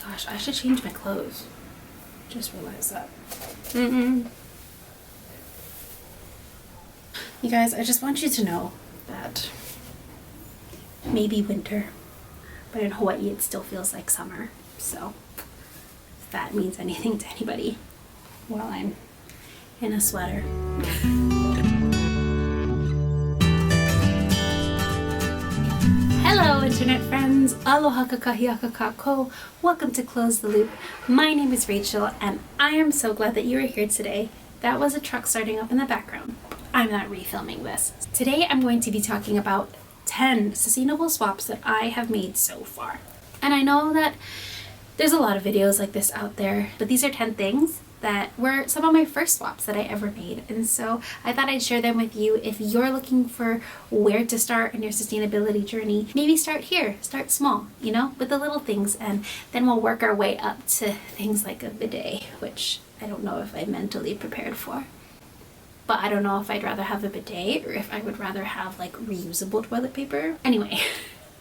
gosh, I should change my clothes. Just realized that. You guys, I just want you to know that maybe winter, but in Hawaii it still feels like summer. So if that means anything to anybody while I'm in a sweater. Hello internet friends, aloha kakahiaka kako. Welcome to Close the Loop. My name is Rachel and I am so glad that you are here today. That was a truck starting up in the background. I'm not refilming this. Today I'm going to be talking about 10 sustainable swaps that I have made so far. And I know that there's a lot of videos like this out there, but these are 10 things that were some of my first swaps that I ever made. And so I thought I'd share them with you. If you're looking for where to start in your sustainability journey, maybe start here, start small, you know, with the little things, and then we'll work our way up to things like a bidet, which I don't know if I'm mentally prepared for. But I don't know if I'd rather have a bidet or if I would rather have like reusable toilet paper. Anyway,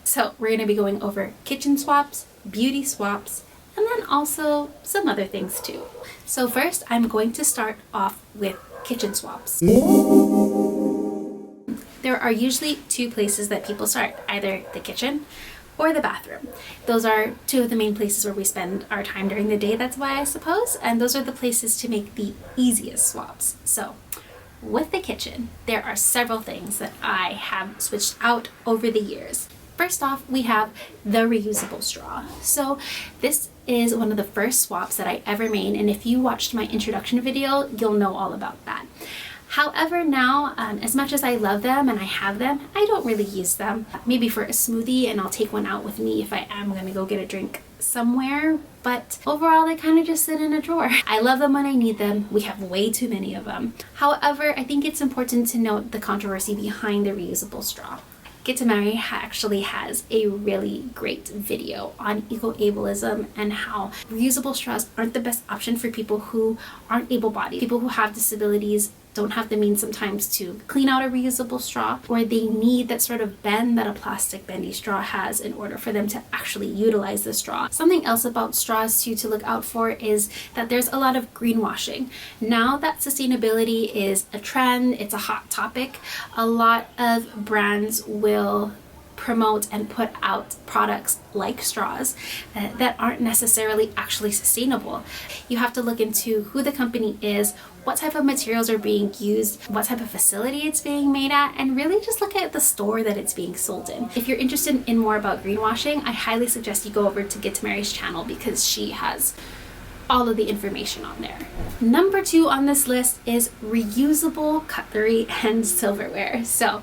so we're gonna be going over kitchen swaps, beauty swaps, and then also some other things too. So first, I'm going to start off with kitchen swaps. There are usually two places that people start, either the kitchen or the bathroom. Those are two of the main places where we spend our time during the day, that's why I suppose, and those are the places to make the easiest swaps. So with the kitchen, there are several things that I have switched out over the years. First off, we have the reusable straw. So this is one of the first swaps that I ever made, and if you watched my introduction video, you'll know all about that. However, now, as much as I love them and I have them, I don't really use them. Maybe for a smoothie, and I'll take one out with me if I am gonna go get a drink somewhere, but overall they kind of just sit in a drawer. I love them when I need them. We have way too many of them. However, I think it's important to note the controversy behind the reusable straw. Gittemary actually has a really great video on eco-ableism and how reusable straws aren't the best option for people who aren't able-bodied. People who have disabilities don't have the means sometimes to clean out a reusable straw, or they need that sort of bend that a plastic bendy straw has in order for them to actually utilize the straw. Something else about straws too to look out for is that there's a lot of greenwashing. Now that sustainability is a trend, it's a hot topic, a lot of brands will promote and put out products like straws that aren't necessarily actually sustainable. You have to look into who the company is, what type of materials are being used, what type of facility it's being made at, and really just look at the store that it's being sold in. If you're interested in more about greenwashing, I highly suggest you go over to Gittemary's channel because she has all of the information on there. Number 2 on this list is reusable cutlery and silverware. So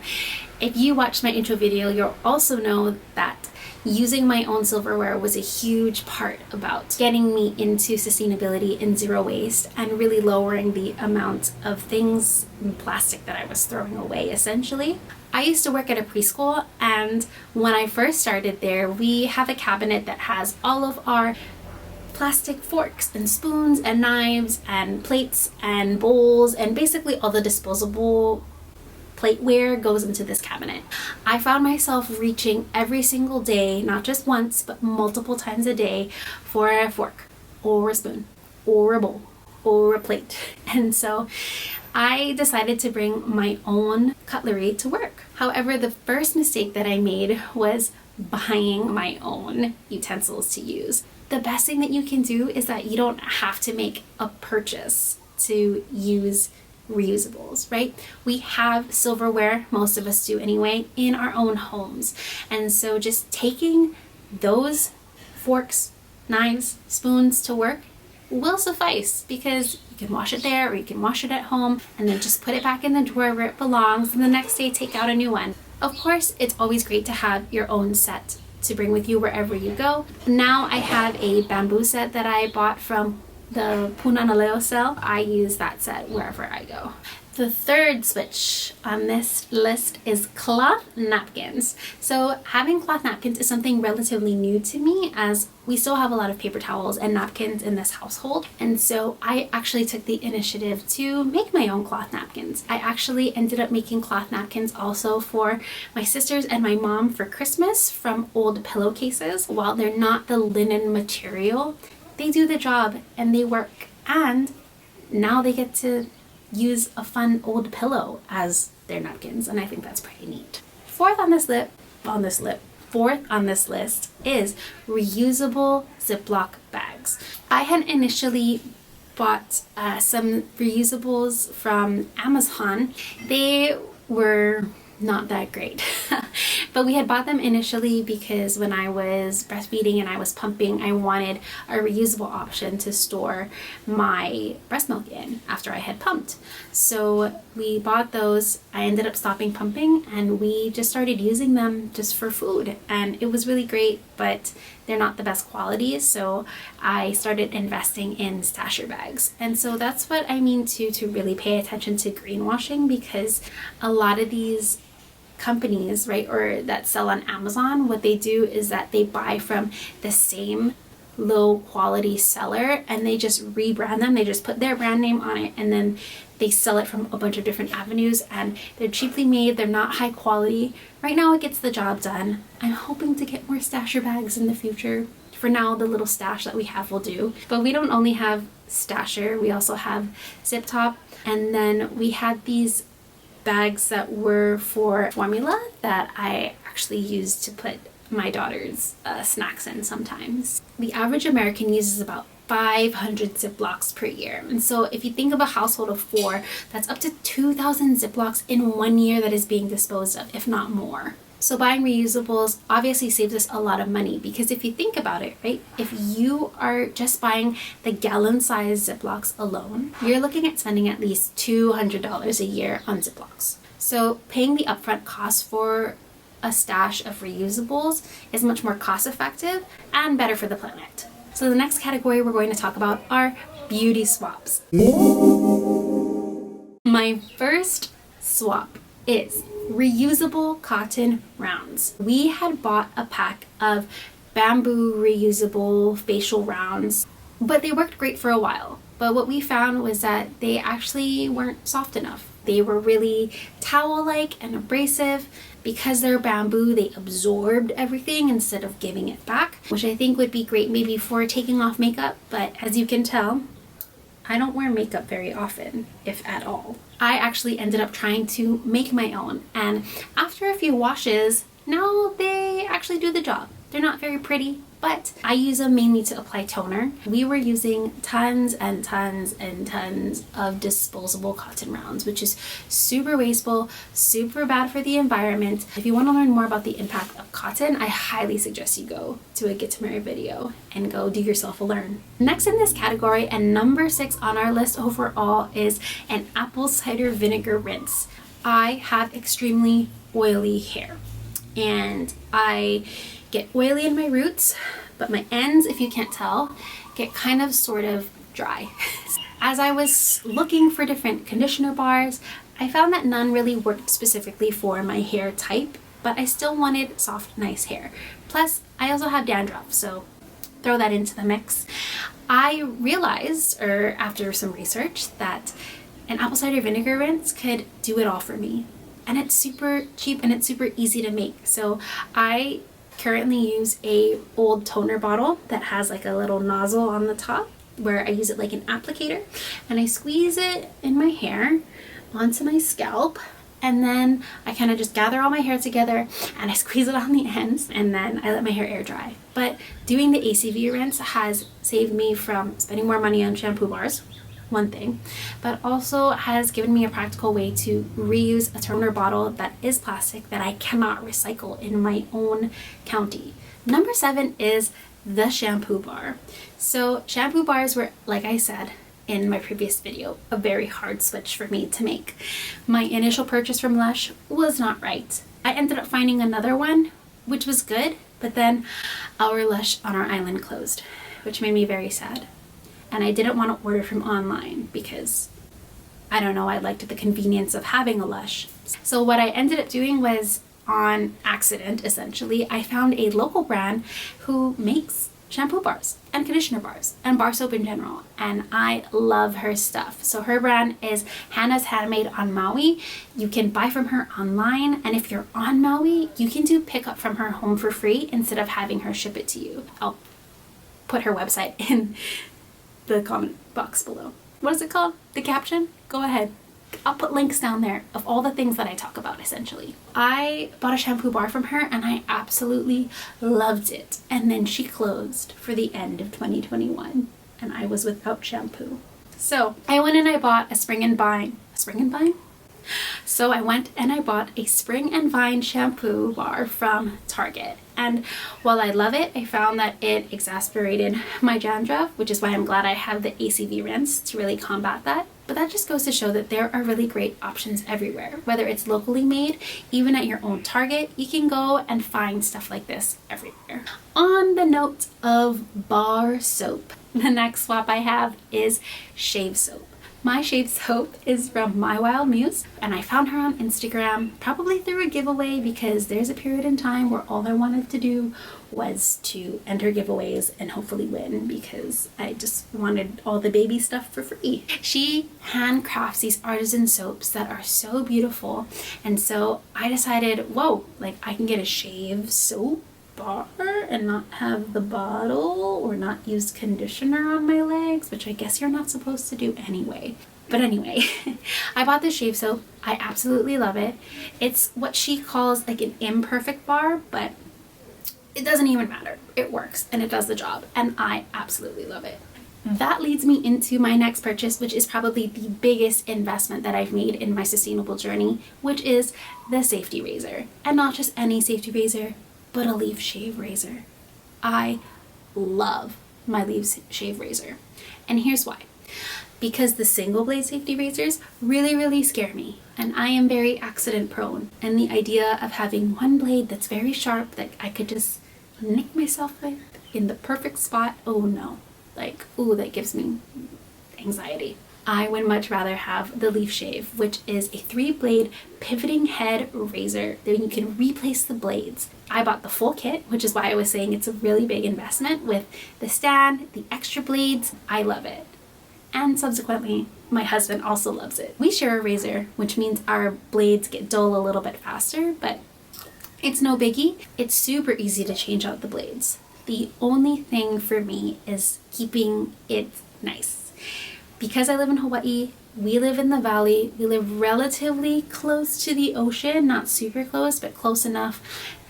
if you watched my intro video, you'll also know that using my own silverware was a huge part about getting me into sustainability and zero waste and really lowering the amount of things in plastic that I was throwing away essentially. I used to work at a preschool, and when I first started there, we have a cabinet that has all of our plastic forks and spoons and knives and plates and bowls, and basically all the disposable plateware goes into this cabinet. I found myself reaching every single day, not just once, but multiple times a day, for a fork or a spoon or a bowl or a plate. And so I decided to bring my own cutlery to work. However, the first mistake that I made was buying my own utensils to use. The best thing that you can do is that you don't have to make a purchase to use reusables, right? We have silverware, most of us do anyway, in our own homes. And so just taking those forks, knives, spoons to work will suffice, because you can wash it there or you can wash it at home and then just put it back in the drawer where it belongs, and the next day take out a new one. Of course, it's always great to have your own set to bring with you wherever you go. Now I have a bamboo set that I bought from the Punanaleo sale. I use that set wherever I go. The third switch on this list is cloth napkins. So having cloth napkins is something relatively new to me, as we still have a lot of paper towels and napkins in this household. And so I actually took the initiative to make my own cloth napkins. I actually ended up making cloth napkins also for my sisters and my mom for Christmas from old pillowcases. While they're not the linen material, they do the job and they work. And now they get to use a fun old pillow as their napkins, and I think that's pretty neat. Fourth on this list is reusable Ziploc bags. I had initially bought some reusables from Amazon. They were not that great. But we had bought them initially because when I was breastfeeding and I was pumping, I wanted a reusable option to store my breast milk in after I had pumped. So we bought those. I ended up stopping pumping and we just started using them just for food, and it was really great, but they're not the best quality. So I started investing in stasher bags. And so that's what I mean to really pay attention to greenwashing, because a lot of these companies, right, or that sell on Amazon, what they do is that they buy from the same low quality seller and they just rebrand them. They just put their brand name on it and then they sell it from a bunch of different avenues, and they're cheaply made. They're not high quality. Right now it gets the job done. I'm hoping to get more stasher bags in the future. For now, the little stash that we have will do. But we don't only have stasher, we also have zip top, and then we had these bags that were for formula that I actually use to put my daughter's snacks in sometimes. The average American uses about 500 Ziplocs per year. And so if you think of a household of 4, that's up to 2,000 Ziplocs in 1 year that is being disposed of, if not more. So buying reusables obviously saves us a lot of money, because if you think about it, right, if you are just buying the gallon size Ziplocs alone, you're looking at spending at least $200 a year on Ziplocs. So paying the upfront cost for a stash of reusables is much more cost effective and better for the planet. So the next category we're going to talk about are beauty swaps. My first swap is reusable cotton rounds. We had bought a pack of bamboo reusable facial rounds, but they worked great for a while. But what we found was that they actually weren't soft enough. They were really towel-like and abrasive. Because they're bamboo, they absorbed everything instead of giving it back, which I think would be great maybe for taking off makeup. But as you can tell, I don't wear makeup very often, if at all. I actually ended up trying to make my own, and after a few washes, now they actually do the job. They're not very pretty, but I use them mainly to apply toner. We were using tons and tons and tons of disposable cotton rounds, which is super wasteful, super bad for the environment. If you want to learn more about the impact of cotton, I highly suggest you go to a Gittemary video and go do yourself a learn. Next in this category, and number 6 on our list overall, is an apple cider vinegar rinse. I have extremely oily hair, and I get oily in my roots, but my ends, if you can't tell, get kind of sort of dry. As I was looking for different conditioner bars, I found that none really worked specifically for my hair type, but I still wanted soft, nice hair. Plus, I also have dandruff, so throw that into the mix. I realized, or after some research, that an apple cider vinegar rinse could do it all for me. And it's super cheap and it's super easy to make. So I currently use a old toner bottle that has like a little nozzle on the top where I use it like an applicator, and I squeeze it in my hair onto my scalp, and then I kind of just gather all my hair together and I squeeze it on the ends, and then I let my hair air dry. But doing the ACV rinse has saved me from spending more money on shampoo bars, one thing, but also has given me a practical way to reuse a toner bottle that is plastic that I cannot recycle in my own county. Number 7 is the shampoo bar. So shampoo bars were, like I said in my previous video, a very hard switch for me to make. My initial purchase from Lush was not right. I ended up finding another one, which was good, but then our Lush on our island closed, which made me very sad. And I didn't want to order from online because I don't know, I liked the convenience of having a Lush. So what I ended up doing was, on accident essentially, I found a local brand who makes shampoo bars and conditioner bars and bar soap in general, and I love her stuff. So her brand is Hannah's Handmade on Maui. You can buy from her online, and if you're on Maui, you can do pickup from her home for free instead of having her ship it to you. I'll put her website in the comment box below. What is it called? The caption? Go ahead. I'll put links down there of all the things that I talk about essentially. I bought a shampoo bar from her and I absolutely loved it. And then she closed for the end of 2021 and I was without shampoo. So I went and I bought a Spring and Vine. So I went and I bought a Spring and Vine shampoo bar from Target. And while I love it, I found that it exasperated my dandruff, which is why I'm glad I have the ACV Rinse to really combat that. But that just goes to show that there are really great options everywhere. Whether it's locally made, even at your own Target, you can go and find stuff like this everywhere. On the note of bar soap, the next swap I have is shave soap. My shave soap is from My Wild Muse, and I found her on Instagram, probably through a giveaway, because there's a period in time where all I wanted to do was to enter giveaways and hopefully win, because I just wanted all the baby stuff for free. She handcrafts these artisan soaps that are so beautiful, and so I decided, whoa, like I can get a shave soap bar and not have the bottle or not use conditioner on my legs, which I guess you're not supposed to do anyway. But anyway, I bought this shave soap. I absolutely love it. It's what she calls like an imperfect bar, but it doesn't even matter. It works and it does the job, and I absolutely love it. That leads me into my next purchase, which is probably the biggest investment that I've made in my sustainable journey, which is the safety razor. And not just any safety razor, but a leaf shave razor. I love my leaf shave razor. And here's why. Because the single blade safety razors really scare me. And I am very accident prone. And the idea of having one blade that's very sharp that I could just nick myself with in the perfect spot, oh no. Like, ooh, that gives me anxiety. I would much rather have the leaf shave, which is a 3-blade pivoting head razor that you can replace the blades. I bought the full kit, which is why I was saying it's a really big investment, with the stand, the extra blades. I love it. And subsequently, my husband also loves it. We share a razor, which means our blades get dull a little bit faster, but it's no biggie. It's super easy to change out the blades. The only thing for me is keeping it nice. Because I live in Hawaii, we live in the valley, we live relatively close to the ocean, not super close, but close enough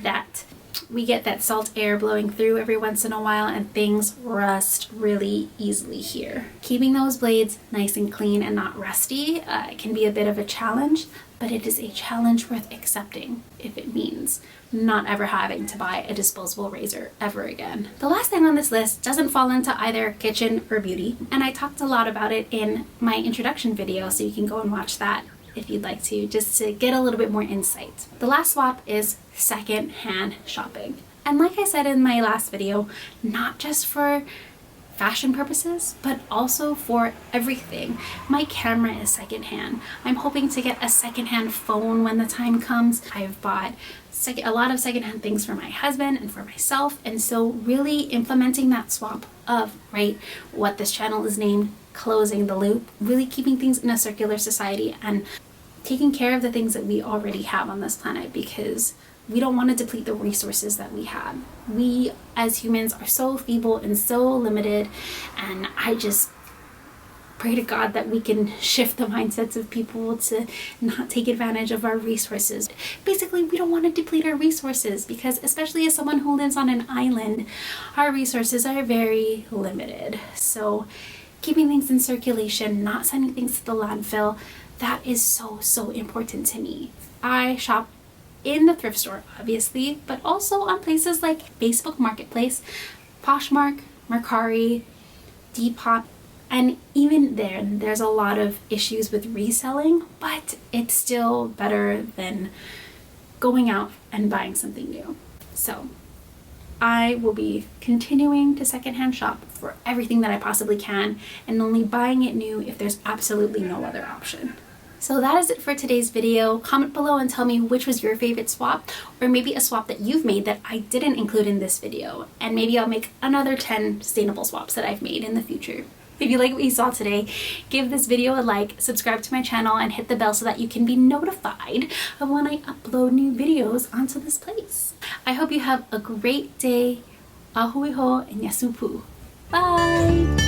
that we get that salt air blowing through every once in a while and things rust really easily here. Keeping those blades nice and clean and not rusty can be a bit of a challenge, but it is a challenge worth accepting if it means not ever having to buy a disposable razor ever again. The last thing on this list doesn't fall into either kitchen or beauty, and I talked a lot about it in my introduction video, so you can go and watch that if you'd like to, just to get a little bit more insight. The last swap is secondhand shopping. And like I said in my last video, not just for fashion purposes, but also for everything. My camera is secondhand. I'm hoping to get a secondhand phone when the time comes. I've bought a lot of secondhand things for my husband and for myself, and so really implementing that swap of, right, what this channel is named, closing the loop, really keeping things in a circular society and taking care of the things that we already have on this planet, because we don't want to deplete the resources that we have. We as humans are so feeble and so limited, and I just pray to God that we can shift the mindsets of people to not take advantage of our resources. Basically, we don't want to deplete our resources, because especially as someone who lives on an island, our resources are very limited. So keeping things in circulation, not sending things to the landfill, that is so important to me. I shop in the thrift store, obviously, but also on places like Facebook Marketplace, Poshmark, Mercari, Depop, and even there's a lot of issues with reselling, but it's still better than going out and buying something new. So I will be continuing to secondhand shop for everything that I possibly can and only buying it new if there's absolutely no other option. So that is it for today's video. Comment below and tell me which was your favorite swap, or maybe a swap that you've made that I didn't include in this video, and maybe I'll make another 10 sustainable swaps that I've made in the future. If you like what you saw today, give this video a like, subscribe to my channel, and hit the bell so that you can be notified of when I upload new videos onto this place. I hope you have a great day. Ahui ho and yasupu. Bye!